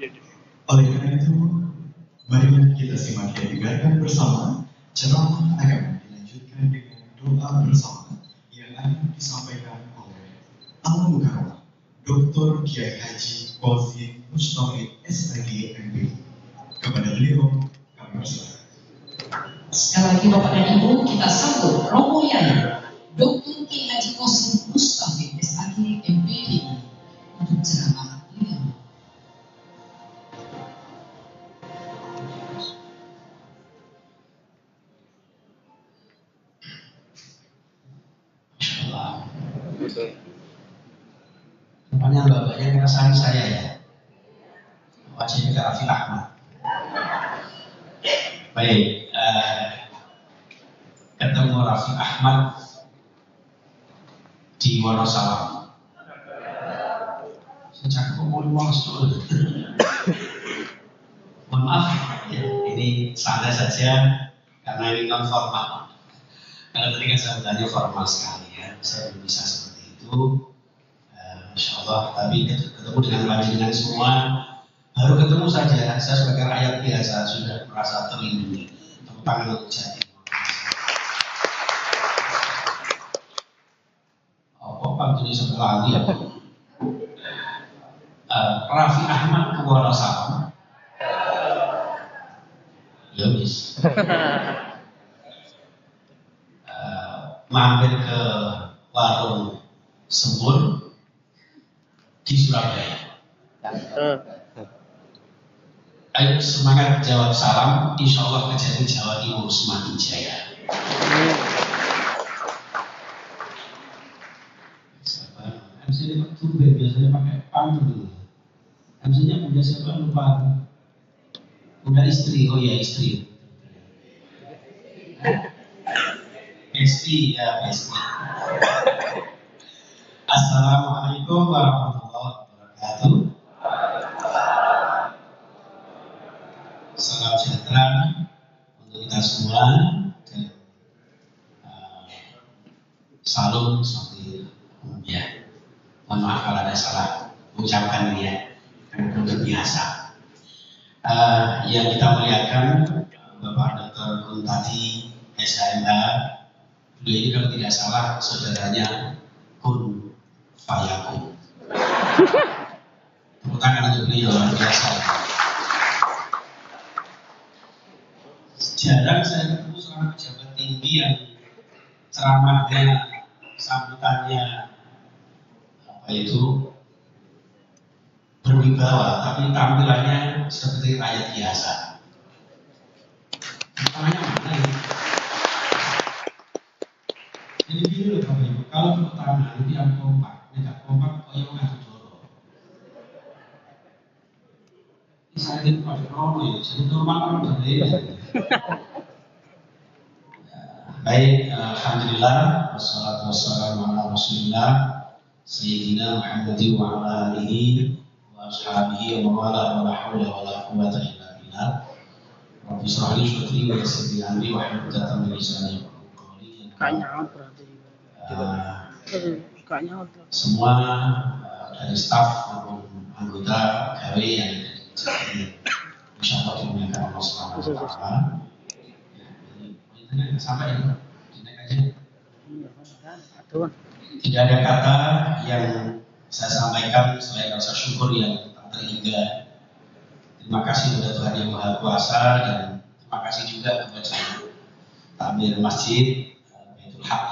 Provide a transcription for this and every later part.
Oleh karena itu, marilah kita simak dan dengarkan bersama ceramah agama dilanjutkan dengan doa bersama yang akan disampaikan oleh Al-Mukarram Dr. Kiai Haji Qasim Mustafid SAG MPD. Kepada beliau kami persilakan. Sekali lagi Bapak dan Ibu, kita sambut rombongan Dr. Kiai Haji Qasim Mustafid SAG MPD untuk ceramah beliau. Rupanya bapaknya ngerasain saya ya. Wajibnya ke Raffi Ahmad. Baik, ketemu Raffi Ahmad di Wonosalam. Sejak umur dulu. Mohon maaf, ya, ini santai saja karena ini non formal. Kalau tadi kan saya bertanya formal sekali ya, saya belum bisa seperti itu. Insya Allah, tapi ketemu dengan panjenengan semua, baru ketemu saja, saya sebagai rakyat biasa sudah merasa terlindungi. Tepuk tangan untuk saya. Oh, pantuni sebelah lagi ya. Raffi Ahmad ke Wonosalam. Ya bis. Mampir ke warung Sembur di Surabaya. Ayo semangat jawab salam, insya Allah kejadian Jawa Timur semakin jaya. MC-nya Pak Tumbe biasanya pakai pantun. MC-nya udah siapa lupa? Udah istri, oh ya istri. Besti ya Besti. Assalamualaikum warahmatullahi wabarakatuh. Salam sejahtera untuk kita semua dan salam seperti ya. Mohon maaf kalau ada salah mengucapkan ya, karena sudah biasa. Yang kita muliakan Bapak Dr. Kuntadi SHMH, beliau ini kalau tidak salah saudaranya Kun Fayakun. Tepuk tangan untuk beliau luar biasa. Jarang saya ketemu seorang pejabat tinggi yang ceramahnya, sambutannya itu berwibawa, tapi tampilannya seperti rakyat biasa. Pertanyaannya mana ini? Jadi gini loh Bapak Ibu, kalau pertama itu yang kompak, tidak kompak, yang ngadu doro. Ini saya ini pada krono ya, jadi normal orang berbeda. Baik, alhamdulillah, wassalatu wassalamu ala rasulillah Sayyidina Muhammadin wa ala alihi wa ashabihi wa wala wa la hawla wa la quwwata illa billah. Rabbi shrah li sadri wa yassir li amri wa hlul 'uqdatam min lisani yafqahu qawli. Semua dari staf maupun anggota gawe yang jadi insyaallah dimuliakan Allah Subhanahu wa taala. Sampai ini dinaik aja. Tidak ada kata yang saya sampaikan selain rasa syukur yang tak terhingga. Terima kasih kepada Tuhan Yang Maha Kuasa dan terima kasih juga kepada takmir masjid Baitul Haq.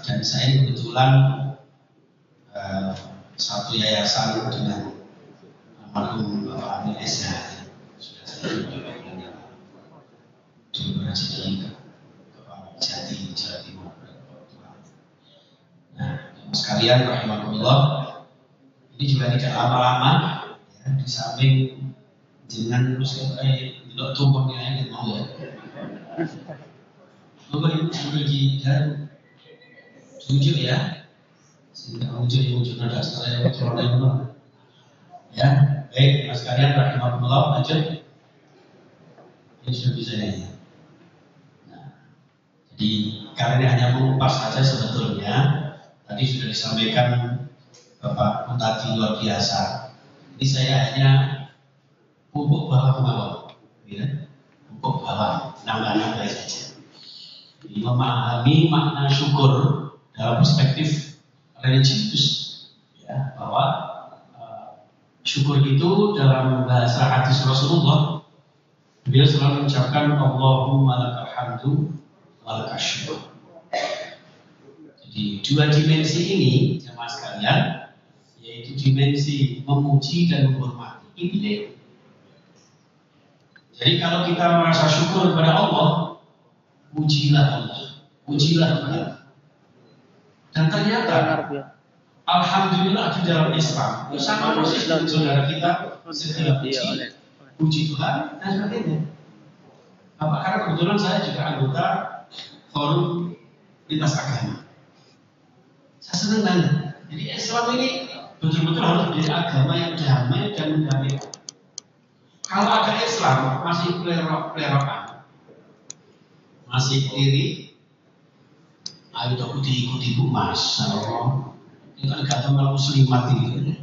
Dan saya kebetulan satu yayasan dengan almarhum Bapak Amir Esa sudah saya juga di Jati, Jati, Jawa Timur. Nah, sekalian rahimahullah, ini juga tidak lama-lama ya, di samping jenengan terus tidak tumpangnya yang mau ya. Bapak Ibu sambil dan jujur ya, sehingga jujur ada saya corona ya. Baik, mas sekalian rahimahullah, lanjut. Ini sudah bisa ya. Jadi karena ini hanya mengupas saja sebetulnya, tadi sudah disampaikan Bapak Kuntadi luar biasa. Jadi saya hanya pupuk bawah-bawah, ya. Pupuk bawah, nambah-nambah saja. Jadi memahami makna syukur dalam perspektif religius, ya, bahwa syukur itu dalam bahasa hadis Rasulullah, beliau selalu mengucapkan Allahumma lakal hamdu wa lakal syukur. Jadi dua dimensi ini jemaah sekalian, yaitu dimensi memuji dan menghormati. Ini. Jadi kalau kita merasa syukur kepada Allah, pujilah Allah, pujilah Allah. Dan ternyata alhamdulillah di dalam Islam sama persis dengan saudara kita segala puji Tuhan dan sebagainya. Karena kebetulan saya juga anggota forum lintas agama. Saya senang banget. Jadi Islam ini betul-betul harus menjadi agama yang damai dan mendamaikan. Kalau ada Islam masih plerok-plerokan, masih iri, ayo aku diikuti bu mas, ini kan agama muslimat ini,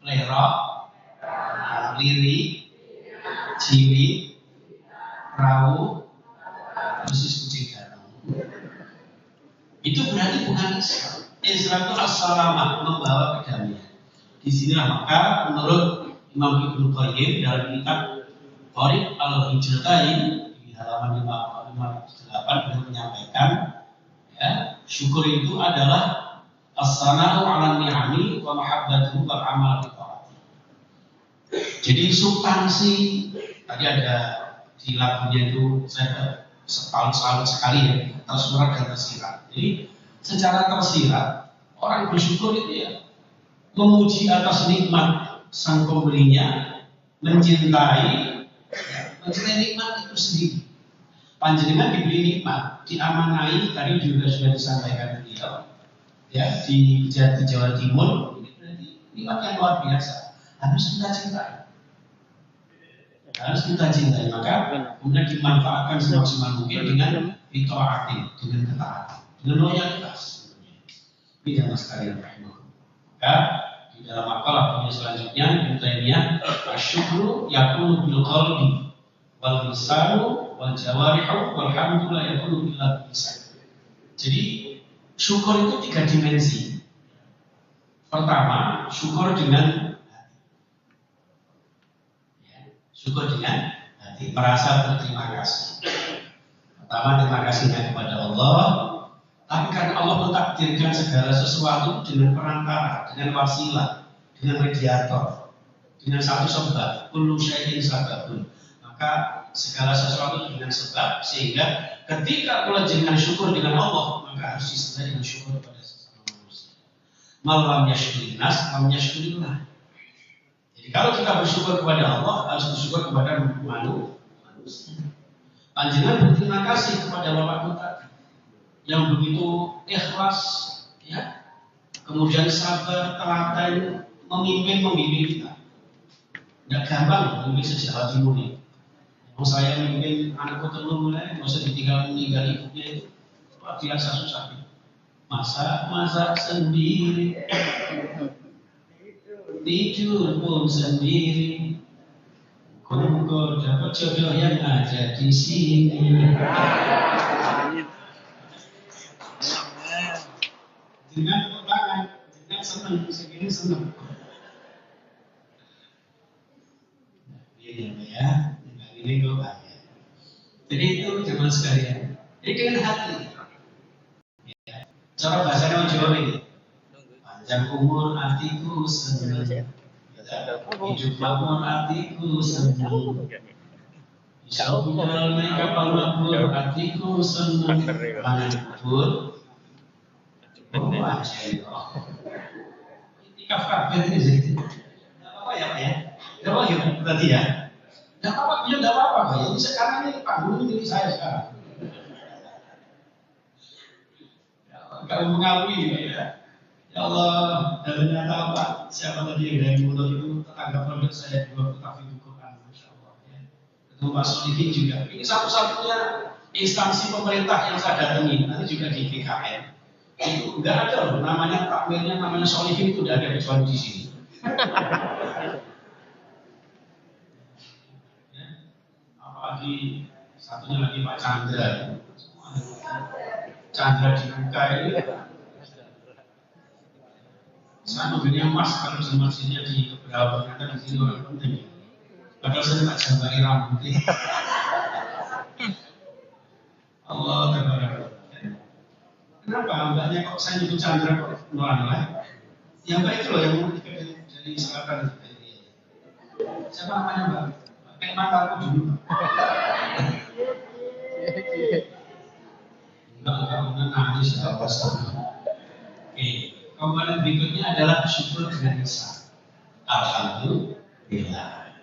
plerok, iri, ciwi, perahu, persis kucing garang. Itu berarti bukan Islam. Islam itu as-salamah, membawa kedamaian. Di sinilah maka menurut Imam Ibnu Qayyim dalam kitab Thariq al-Hijratain di halaman 558 beliau menyampaikan, ya, syukur itu adalah as-sana'u 'ala ni'ami wa mahabbatuhu wal 'amal bi ta'ati. Jadi substansi tadi ada di lagunya itu saya salut sekali ya, tersurat dan tersirat. Jadi secara tersirat orang bersyukur itu ya memuji atas nikmat sang pemberinya, mencintai nikmat itu sendiri. Panjenengan diberi nikmat, diamanai, tadi juga sudah disampaikan beliau, ya, di Jawa Timur, ini berarti nikmat yang luar biasa, harus kita cintai. Harus kita cintai, maka kemudian dimanfaatkan semaksimal mungkin dengan bita'atin, dengan ketaatan, dengan loyalitas. Ini jangan sekalian rahimahullah. Maka di dalam makalah punya selanjutnya Ibnu Taimiyah, asyukru yakunu bil qalbi wal lisanu wal jawarihu wal hamdu la yakunu illa bil lisan. Jadi syukur itu 3 dimensi. Pertama, syukur dengan syukur dengan hati, merasa berterima kasih. Pertama, terima kasihnya kepada Allah. Tapi karena Allah mentakdirkan segala sesuatu dengan perantara, dengan wasilah, dengan mediator, dengan satu sebab, kullu syai'in sababun. Maka segala sesuatu dengan sebab, sehingga ketika dengan syukur dengan Allah, maka harus disertai dengan syukur kepada sesama manusia. Malam yashkurin nas, malam yashkurillah. Jadi kalau kita bersyukur kepada Allah, harus bersyukur kepada manusia. Panjenengan berterima kasih kepada Bapak kita yang begitu ikhlas, ya, kemudian sabar, telaten, memimpin kita. Tidak gampang memimpin sejarah Timur ini. Kalau saya memimpin anakku telur mulai, nggak usah meninggal ibunya itu, luar biasa susahnya. Masak sendiri, tidur pun sendiri. Kok dapat jodoh yang ada di sini. Dengan tangan, dengan senang, segini senang. Ini ya, ini gue banyak. Jadi itu jangan sekalian. Ini dengan hati. Ya. Cara bahasanya orang Jawa ini. Panjang umur hatiku senang. Hidup makmur hatiku senang. Insya Allah naik kapal makmur hatiku senang. Panjang kubur. Oh, itikaf kabeh ini sih. Enggak apa-apa ya, Pak ya. Enggak apa-apa ya, berarti ya. Enggak apa-apa, ya enggak apa-apa, Pak. Ini sekarang ini panggung milik saya sekarang. Kalau mengakui gitu ya. Ya Allah, dan ternyata Pak, siapa tadi yang dari mulut itu tetangga produk saya juga ketahui Quran, Masya Allah ya. Ketemu Pak Solihin juga. Ini satu-satunya instansi pemerintah yang saya datangi, nanti juga di BKN. Itu enggak ada loh, namanya takmirnya, namanya Solihin itu tidak ada kecuali di sini. lagi satunya lagi Pak Chandra. Chandra dibuka ini. Saya mobilnya Mas kalau sama sini di beberapa ternyata di sini orang penting. Padahal saya tak jambari rambutnya. Allah Akbar. Kenapa mbaknya kok saya nyebut Chandra kok nolak? Ya mbak itu loh yang mau dari selatan. Siapa namanya mbak? Kayak mataku dulu. Enggak nangis ya pas. Oke, komponen berikutnya adalah syukur dengan lisan. Alhamdulillah.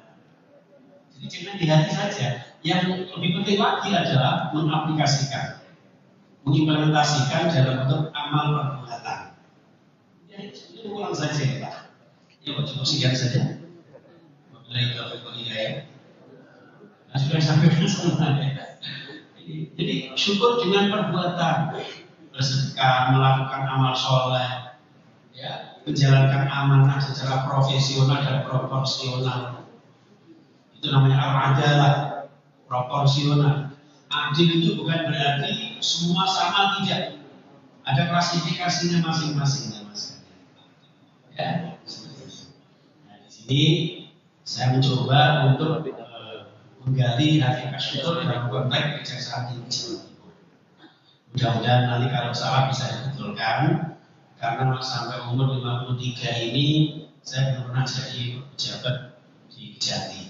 Jadi jangan di hati saja. Yang lebih penting lagi adalah mengaplikasikan, mengimplementasikan dalam bentuk amal perbuatan. Ya itu ulang saja ya Pak. Ya Pak, cukup sekian saja. Wabillahi taufiq wal hidayah. Nah, sudah sampaikan semuanya. Jadi syukur dengan perbuatan, bersedekah, melakukan amal soleh, ya, menjalankan amanah secara profesional dan proporsional. Itu namanya al-adalah, proporsional. Adil itu bukan berarti semua sama, tidak. Ada klasifikasinya masing-masing, Mas. Ya, nah, di sini saya mencoba untuk menggali hakikat syukur dalam konteks kejaksaan tinggi Jawa Timur. Mudah-mudahan nanti kalau salah bisa dibetulkan, karena sampai umur 53 ini saya belum pernah jadi pejabat di Kejati.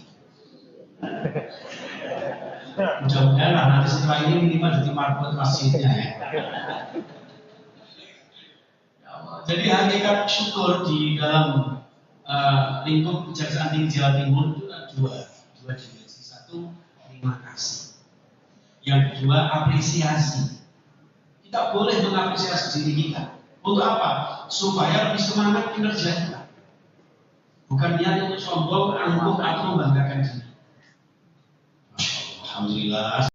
Mudah-mudahan nanti setelah ini minimal jadi marbot masjidnya ya. Jadi hakikat syukur di dalam lingkup kejaksaan tinggi Jawa Timur itu ada dua dimensi. Satu, terima kasih. Yang kedua, apresiasi. Kita boleh mengapresiasi diri kita. Untuk apa? Supaya lebih semangat kinerja kita. Bukan niat untuk sombong, angkuh atau membanggakan diri. Alhamdulillah.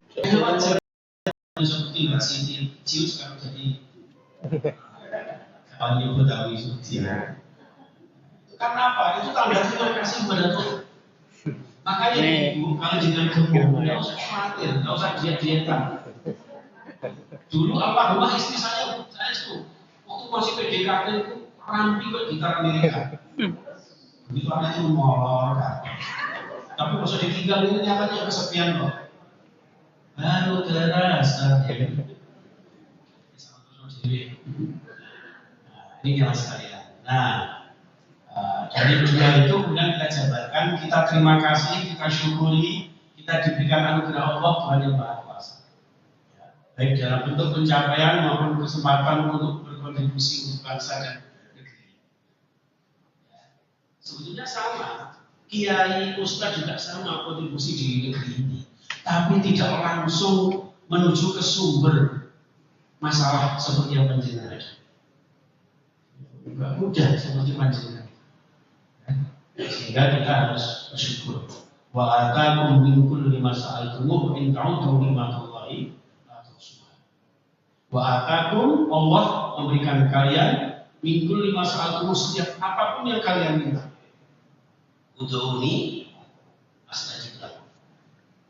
Seperti Mbak Siti Cius sekarang jadi kawan ibu tahu itu. Karena apa? Itu tanda terima kasih kepada Tuhan. Makanya ibu kalau dengan gemuk, nggak usah khawatir, nggak usah diet-dietan. Dulu almarhumah istri saya itu waktu masih PDKT itu rampi kok gitar Amerika. Begitu anak itu molor kan. Tapi pas ditinggal ini nyatanya kesepian kok. Baru terasa ya. Ini yang sekalian. Nah, dari dua itu kemudian kita jabarkan, kita terima kasih, kita syukuri, kita diberikan anugerah Allah Tuhan yang Maha Kuasa. Ya, baik dalam bentuk pencapaian maupun kesempatan untuk berkontribusi untuk bangsa dan negeri. Ya, sebetulnya sama, kiai ustadz juga sama kontribusi di negeri ini, tapi tidak langsung menuju ke sumber masalah seperti yang panjenengan. Enggak mudah seperti panjenengan. Sehingga kita harus bersyukur. Wa atakum min kulli ma sa'altumuh in ta'udu ni'matallahi la tuhsuha. Wa atakum, Allah memberikan kalian min kulli ma sa'altumuh, setiap apapun yang kalian minta. Ud'uni astajib lakum.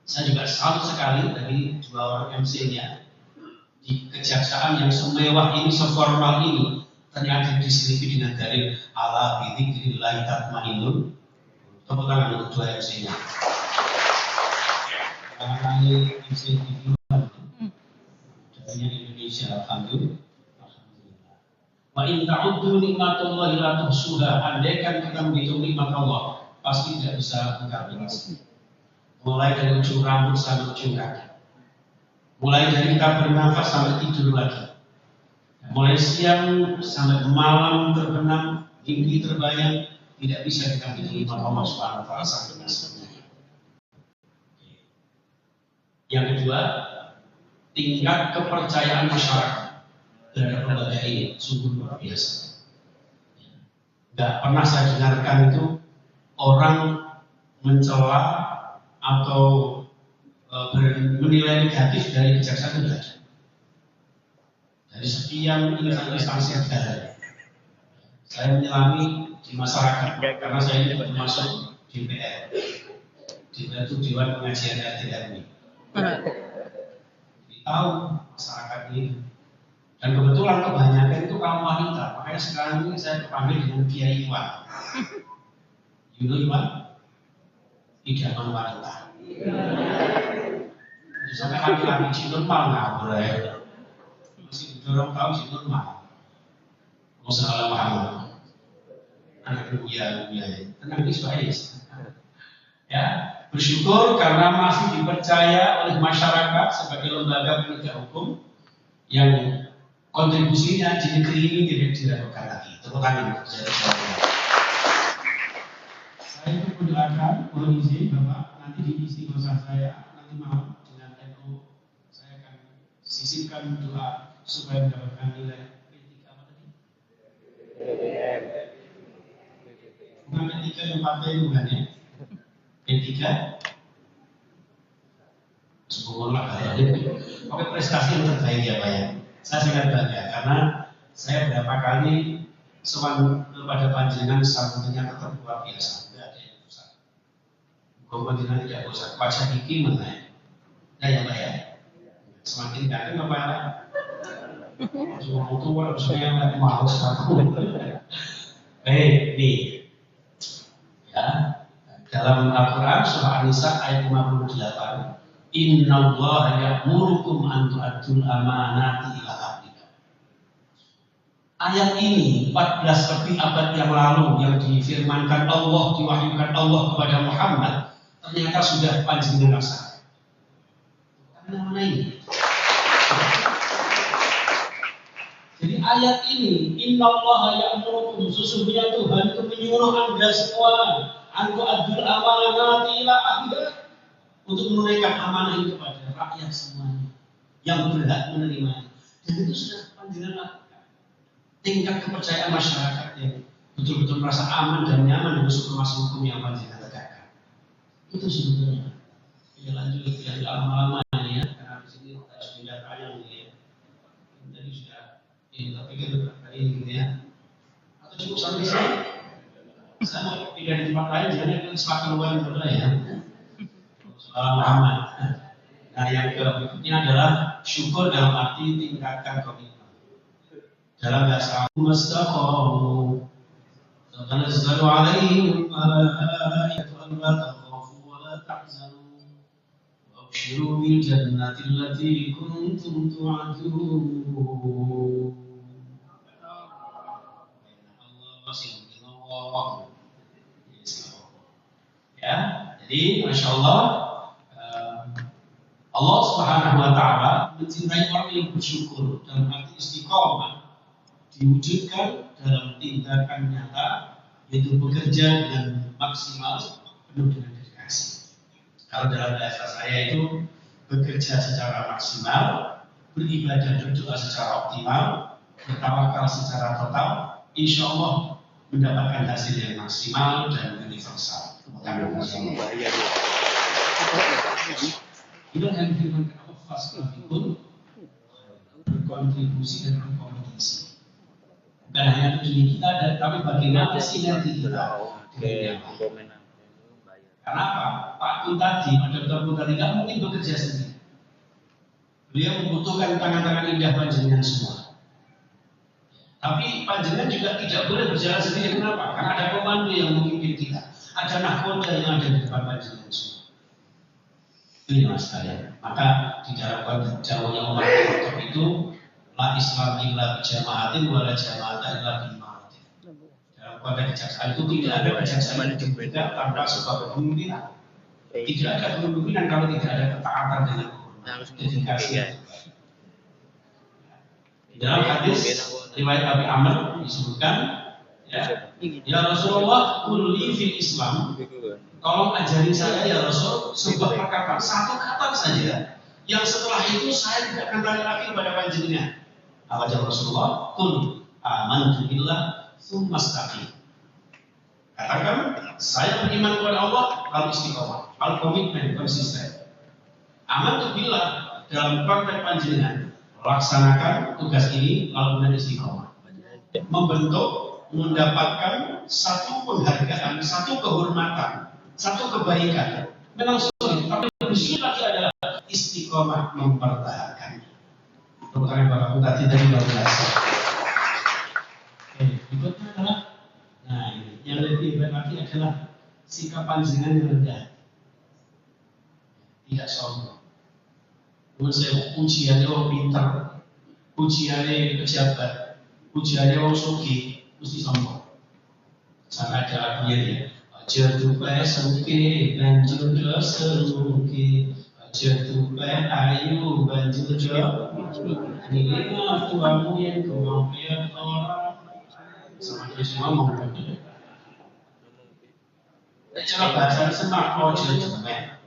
Saya juga salut sekali dari dua orang MC-nya di kejaksaan yang semewah ini, seformal ini. Ternyata diselipi dengan dalil ala bidzikrillah tatmainnul. Tepuk tangan untuk dua MC-nya. Kami MC di dari Indonesia, alhamdulillah. Wa in ta'uddu nikmatallahi la tuhsuha. Andaikan kita menghitung nikmat Allah, pasti tidak bisa mengkalkulasi. Mulai dari ujung rambut sampai ujung kaki. Mulai dari kita bernafas sampai tidur lagi. Mulai siang sampai malam terbenam, mimpi terbayang, tidak bisa kita hitung Allah Subhanahu wa taala sampai semuanya. Yang kedua, tingkat kepercayaan masyarakat terhadap lembaga ini sungguh luar biasa. Tidak pernah saya dengarkan itu orang mencela atau menilai negatif dari kejaksaan itu ada. Dari sekian instansi yang ada, saya menyelami di masyarakat karena saya ini termasuk DPR. DPR itu Dewan Pengajian RT RW. Jadi tahu masyarakat ini. Dan kebetulan kebanyakan itu kaum wanita. Makanya sekarang ini saya dipanggil dengan Kiai Iwan. You know Iwan? Idaman wanita. Misalnya laki-laki si normal ngawur ya. Masih dorong tahu si normal. Masalah Muhammad. Anak dunia tenang di Suhais. Ya, bersyukur karena masih dipercaya oleh masyarakat sebagai lembaga penegak hukum yang kontribusinya di negeri ini tidak diragukan lagi. Tepuk tangan. Saya mendoakan, mohon izin Bapak, nanti di istighosah saya nanti malam dengan NU saya akan sisipkan doa supaya mendapatkan nilai P3 apa tadi? Bukan P3 yang partai bukan ya? P3 sebuah lah ya. Oke, prestasi yang terbaik ya Pak ya. Saya sangat bangga karena saya berapa kali soal kepada panjenengan sambutannya tetap luar biasa. Tidak ada yang rusak. Panjenengan tidak rusak. Wajah iki mana? Nah ya Pak ya. Semakin ganteng apa ya? Semua tua harusnya nggak mau satu. Nih ya dalam Al-Quran surah An-Nisa ayat 58. Inna Allah ya'murukum an tu'addul amanati ila ahliha. Ayat ini 14 lebih abad yang lalu yang difirmankan Allah, diwahyukan Allah kepada Muhammad, ternyata sudah panjenengan laksanakan. Karena mana ini? Jadi ayat ini, Inna Allah ya'murukum, sesungguhnya Tuhan itu menyuruh Anda semua an tu'addul amanati ila ahliha, untuk menunaikan amanah itu kepada rakyat semuanya yang berhak menerimanya. Dan itu sudah panjenengan lakukan. Tingkat kepercayaan masyarakat yang betul-betul merasa aman dan nyaman dengan suku hukum yang panjenengan tegakkan. Itu sebetulnya. Kita lanjut dari lama-lama ini ya, karena di sini harus dilihat ini ya. Tadi sudah ini tapi kan tadi ini ya. Atau cukup sampai sini. Saya mau pindah di tempat lain, jangan semakin luar dulu ya. Muhammad. Nah yang berikutnya adalah syukur dalam arti tingkatkan komitmen. Dalam bahasa mustaqamu tanazzalu alaihim malaikatu an la takhafu wa la tahzanu wa abshiru bil jannati allati kuntum tu'adun. Allah ya, jadi Masya Allah Allah Subhanahu wa Ta'ala mencintai orang yang bersyukur dalam arti istiqomah diwujudkan dalam tindakan nyata, yaitu bekerja dengan maksimal penuh dengan dedikasi. Kalau dalam bahasa saya itu bekerja secara maksimal, beribadah berdoa secara optimal, bertawakal secara total, insya Allah mendapatkan hasil yang maksimal dan universal. Itu yang difirmankan Allah fastabikun, berkontribusi dan berkompetisi. Bukan hanya tujuan kita, tapi bagaimana sinergi kita dengan yang lain. Karena apa? Pak Kun tadi, Dr. Kun tadi nggak mungkin bekerja sendiri. Beliau membutuhkan tangan-tangan indah panjenengan semua. Tapi panjenengan juga tidak boleh berjalan sendiri. Kenapa? Karena ada komando yang memimpin kita. Ada nahkoda yang ada di depan panjenengan semua. Ini mas kalian. Maka di dalam jauhnya umat itu la Islam illa bijamaatin wala jamaatan illa bima'atin. Dalam konteks kejaksaan itu tidak ada kejaksaan yang berbeda tanpa sebuah kepemimpinan. Tidak ada kepemimpinan kalau tidak ada ketaatan dan dedikasi. Di dalam hadis riwayat Abi Amr disebutkan, ya Rasulullah, kulli fil Islam. Tolong ajari saya ya Rasul sebuah perkataan, satu kata saja yang setelah itu saya tidak akan tanya lagi kepada panjenengan. Apa jawab Rasulullah? Qul amantu billah tsumma istaqim. Katakan saya beriman kepada Allah lalu istiqomah, lalu komitmen konsisten. Amantu billah dalam praktek panjenengan laksanakan tugas ini lalu kemudian istiqomah. Membentuk, mendapatkan satu penghargaan, satu kehormatan, satu kebaikan. Memang sulit, tapi lebih sulit lagi adalah istiqomah mempertahankan. Terutama Bapak tadi luar biasa. Oke, berikutnya adalah, nah ini yang lebih hebat lagi adalah sikap panjenengan yang rendah, tidak sombong. Menurut saya ujiannya orang pintar, ujiannya pejabat, ujiannya orang sugih, mesti sombong. Sampai ada lagunya dia, aja tupai suki, banjur do seruki, aja tupai ayu, banjur do. Inilah tuamu yang kau lihat orang, sama dia semua ngomong. Cara bahasa semak aja tupai.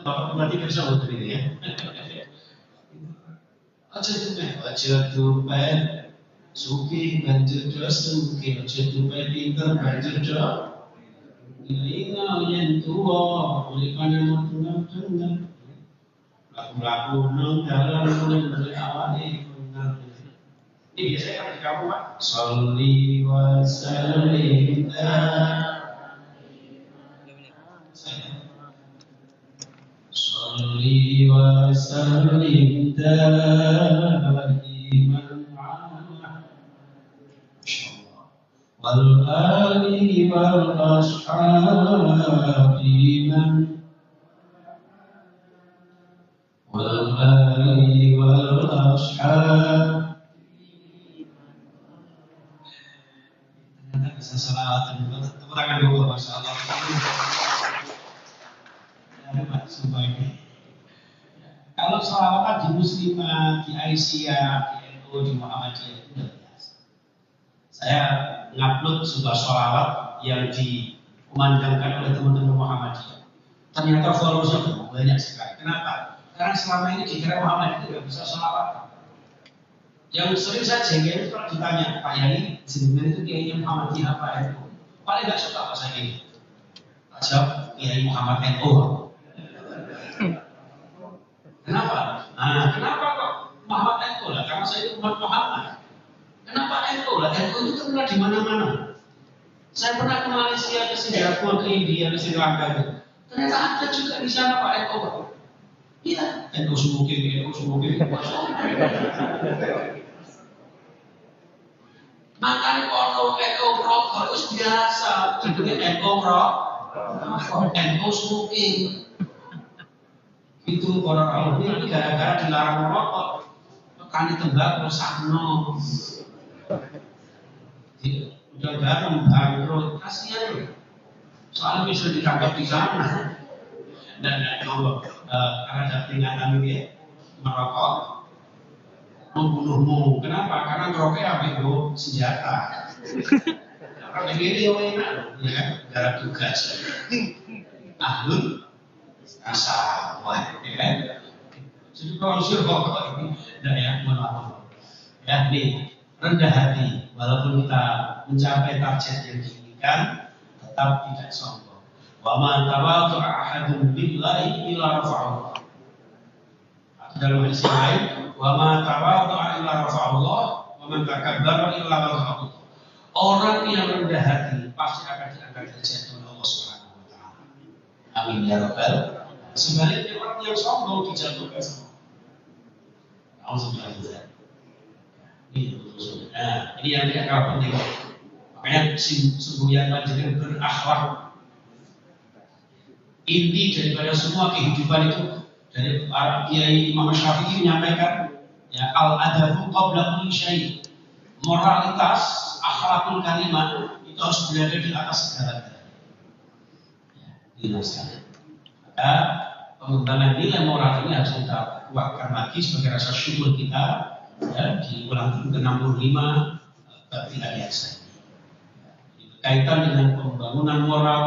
Bapak berarti bisa untuk ini ya. Aja tupai suki, banjur do seruki, aja tupai pintar, banjur do. Ingat yang tua, oleh karena mendengar lagu-lagu nang dalam mulai awal ini. Ini biasanya kan di kamu Pak. Sholli wa sallim Sholli wa sallim daiman ala wal ali wal ashabi man wal ali wal ashab. Ternyata bisa salawat, tepuk tangan dulu Masya Allah. Ya Pak, sebaiknya kalau salawatan di Muslimah, di Aisyah, di NU, di Muhammadiyah itu sudah biasa. Saya ngupload sebuah sholawat yang dikumandangkan oleh teman-teman Muhammadiyah. Ternyata followersnya banyak sekali. Kenapa? Karena selama ini dikira Muhammad itu tidak bisa sholawat. Yang sering saya jengkel itu kalau ditanya, Pak Yai, jenengan itu kiainya Muhammadiyah apa itu? Paling nggak suka bahasa ini. Jawab, Kiai Muhammad NU. Kenapa? Nah, kenapa kok Muhammad NU lah? Karena saya itu umat Muhammad. Kenapa NU lah? NU itu terkenal di mana-mana. Saya pernah ke Malaysia, ke Singapura, ke India, ke Sri Lanka gitu. Ternyata ada juga di sana Pak NU. Iya, NU sumukin. Makanya kalau NU rokok itu biasa, judulnya NU rokok, NU sumukin. Itu orang ini gara-gara dilarang merokok, kan tembakau sakno. Udah bareng bangkrut, kasihan. Soalnya bisa ditangkap di sana. Dan kalau ada peringatan ini merokok membunuhmu. Kenapa? Karena merokok ambil senjata. Orang begini enak, ya, gara tugas. Ahlul asal, ya. Jadi kalau suruh rokok ini, dah ya, mohon. Ya, nih rendah hati, walaupun kita mencapai target yang diinginkan, tetap tidak sombong. Wa man tawadhu'a ahadun billahi illa rafa'ahu. Dalam hadis lain, wa man tawadhu'a illa rafa'allah, wa man takabbara illa rafa'ahu. Orang yang rendah hati pasti akan diangkat derajatnya oleh Allah Subhanahu wa taala. Amin ya rabbal. Sebaliknya orang yang sombong dijatuhkan sama. Alhamdulillah. Ini yang tidak kalah penting. Makanya semboyan panjenengan berakhlak. Inti daripada semua kehidupan itu, dari para kiai Imam Syafi'i menyampaikan, ya al-adabu qabla kulli syai'. Moralitas, akhlakul karimah itu harus berada di atas segala-galanya. Ya, dijelaskan. Maka pengembangan nilai moral ini harus kita kuatkan lagi sebagai rasa syukur kita, ya, di ulang tahun ke-65 tidak biasa ini. Berkaitan dengan pembangunan moral,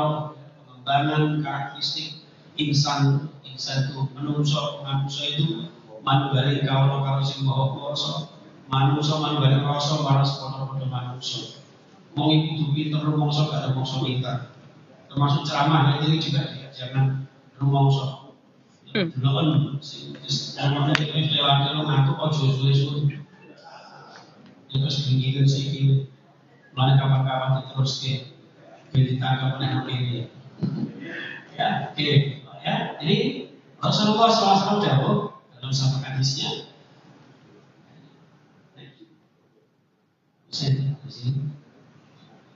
pengembangan karakteristik insan itu manusia itu manunggaling kalau sing maha kuwasa, manusia manunggaling rasa maras padha-padha manusia. Wong iku pinter rumangsa gak rumangsa pinter. Termasuk ceramah ini juga jangan rumangsa. Delokon sing ceramah iki lewat ngantuk aja suwe-suwe. Itu sedikit sih mulai kapan-kapan diteruske ditangkap oleh ini. Ya, oke. Ya, jadi harus Rasulullah SAW jawab dalam satu hadisnya.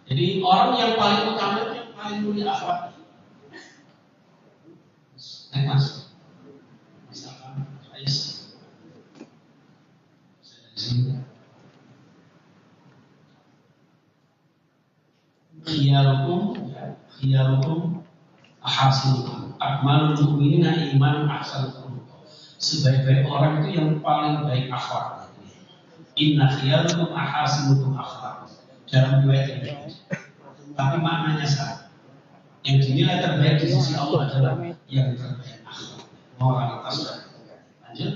Jadi orang yang paling utama, yang paling mulia akhlak. Mas, misalkan khiyarukum ahasinukum akmalul mu'minina iman ahsanukum. Sebaik-baik orang itu yang paling baik akhlaknya. Inna khiyarukum ahasinukum akhlak. Dalam riwayat ini. Tapi maknanya sama. Yang dinilai terbaik di sisi Allah adalah yang terbaik akhlak. Moralitas. Lanjut.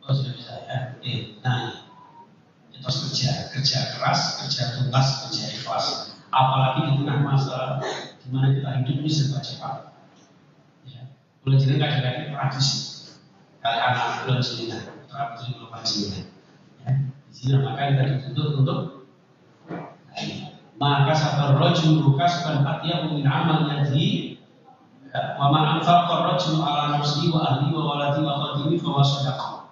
Oh sudah bisa ya. Nah, etos kerja keras, kerja tuntas, kerja ikhlas. Apalagi di tengah masa di mana kita hidup ini serba cepat. Ya. Boleh jadi kadang-kadang tradisi. Kalau anak bulan Juli, tradisi bulan Juli. Ya. Di sini maka kita dituntut untuk maka sabar rojul kasban atyahu min amal yadi wa man anfaqa rojul ala nafsihi wa ahli wa waladi wa qadimi fa huwa shadaqah.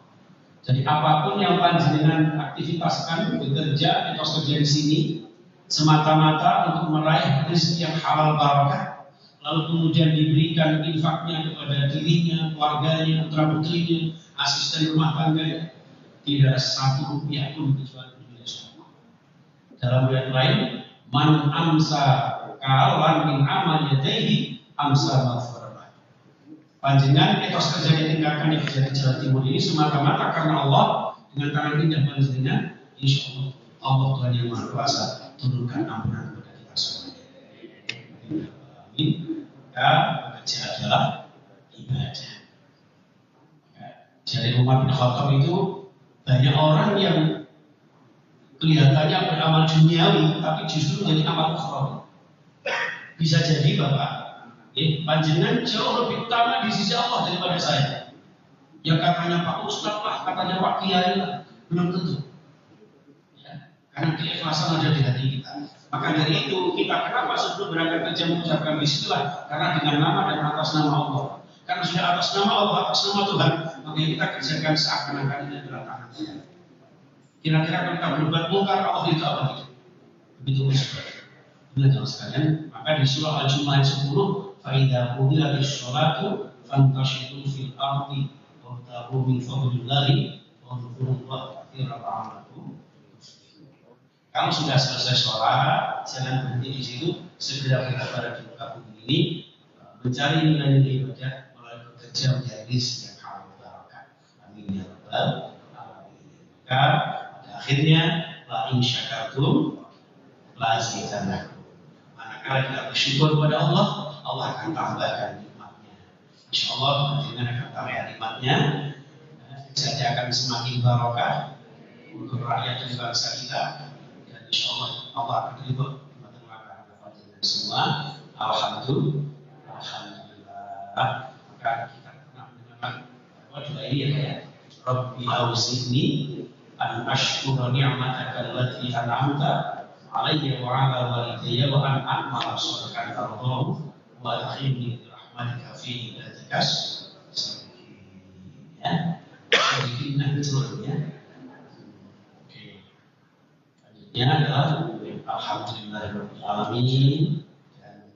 Jadi apapun yang panjenengan aktivitaskan bekerja atau kerja di sini semata-mata untuk meraih rezeki yang halal barakah, lalu kemudian diberikan infaknya kepada dirinya, keluarganya, putra putrinya, asisten rumah tangganya, tidak ada satu rupiah pun kecuali dunia surga. Dalam riwayat lain, man amsa kalan min amal yadayhi amsa maghfirah. Panjenengan etos kerja yang tinggalkan di Jawa Timur ini semata-mata karena Allah dengan tangan indah panjenengan, insya Allah Tuhan yang Maha Kuasa turunkan ampunan kepada kita semua. Amin. Ya, bekerja adalah ibadah. Jadi Umar bin Khattab itu banyak orang yang kelihatannya beramal duniawi, tapi justru menjadi amal ukhrawi. Bisa jadi Bapak, panjenengan jauh lebih utama di sisi Allah daripada saya. Yang katanya Pak Ustadz lah, katanya Pak Kiai lah, belum tentu. Ya, karena keikhlasan ada di hati kita. Maka dari itu kita kenapa sebelum berangkat kerja mengucapkan bismillah? Karena dengan nama dan atas nama Allah. Karena sudah atas nama Allah, atas nama Tuhan, maka kita kerjakan seakan-akan ini adalah tangan kita. Kira-kira kalau kita berbuat mungkar, Allah itu apa gitu? Begitu usaha. Belajar sekalian, maka di surah Al-Jumu'ah ayat 10, فَإِذَا قُضِيَتِ الصَّلَاةُ فَانْتَشِرُوا فِي الْأَرْضِ وَابْتَغُوا مِنْ فَضْلِ اللَّهِ وَاذْكُرُوا اللَّهَ كَثِيرًا لَعَلَّكُمْ تُفْلِحُونَ. Kalau sudah selesai sholat, jangan berhenti di situ, segera kita pada di muka bumi ini mencari nilai-nilai ibadah melalui bekerja menjadi rizki yang halal barakah. Amin ya rabbal alamin. Maka pada akhirnya la in syakartum la azidannakum. Manakala kita bersyukur kepada Allah, Allah akan tambahkan nikmatnya. Insyaallah dengan akan tambah nikmatnya, jadi akan semakin barokah untuk rakyat dan bangsa kita. Dan insyaallah Allah akan ridho kepada kita semua. Alhamdulillah. Maka kita pernah mendengar doa ini ya. Rabbi auzi'ni an ashkura ni'mataka allati an'amta alayya wa 'ala walidayya wa an a'mala shalihan tardahu wa adkhilni bi rahmatika fi ibadika salihin. Ya. Jadi ini seluruhnya. Oke. Selanjutnya adalah alhamdulillahirabbil alamin dan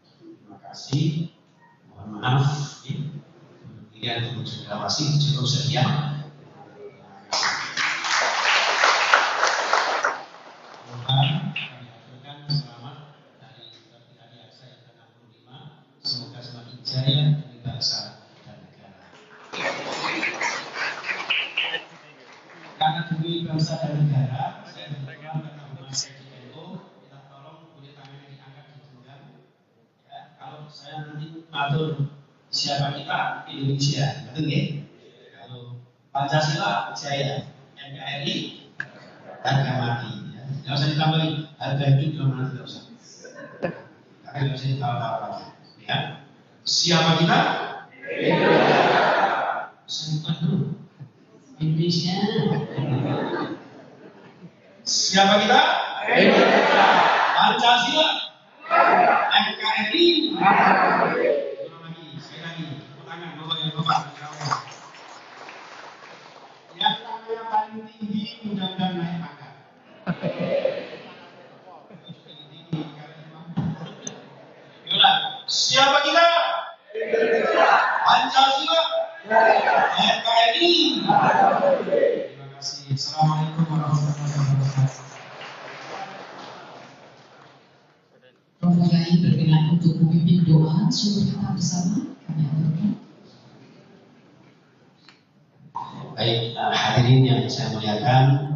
terima kasih. Mohon maaf ya. Untuk segala masih cukup sekian. Semoga semakin jaya demi bangsa dan negara. Karena demi bangsa dan negara, saya berdoa kepada hubungan saya di NU, kita tolong boleh tangannya diangkat digenggam. Ya, kalau saya nanti atur siapa kita Indonesia, betul ya? Kalau Pancasila jaya, NKRI harga mati. Ya. Tidak usah ditambahin harga hidup juga mana tidak usah. Karena tidak usah ditawar-tawar lagi. Ya. Siapa kita? Indonesia. Indonesia. Siapa kita? Indonesia. Pancasila. NKRI. Sekali lagi, tangan bawah. NKRI. Terima kasih. Assalamualaikum warahmatullahi wabarakatuh. Romo Yai berkenan untuk memimpin doa subuh kita bersama. Kami aturkan. Baik, hadirin yang saya muliakan,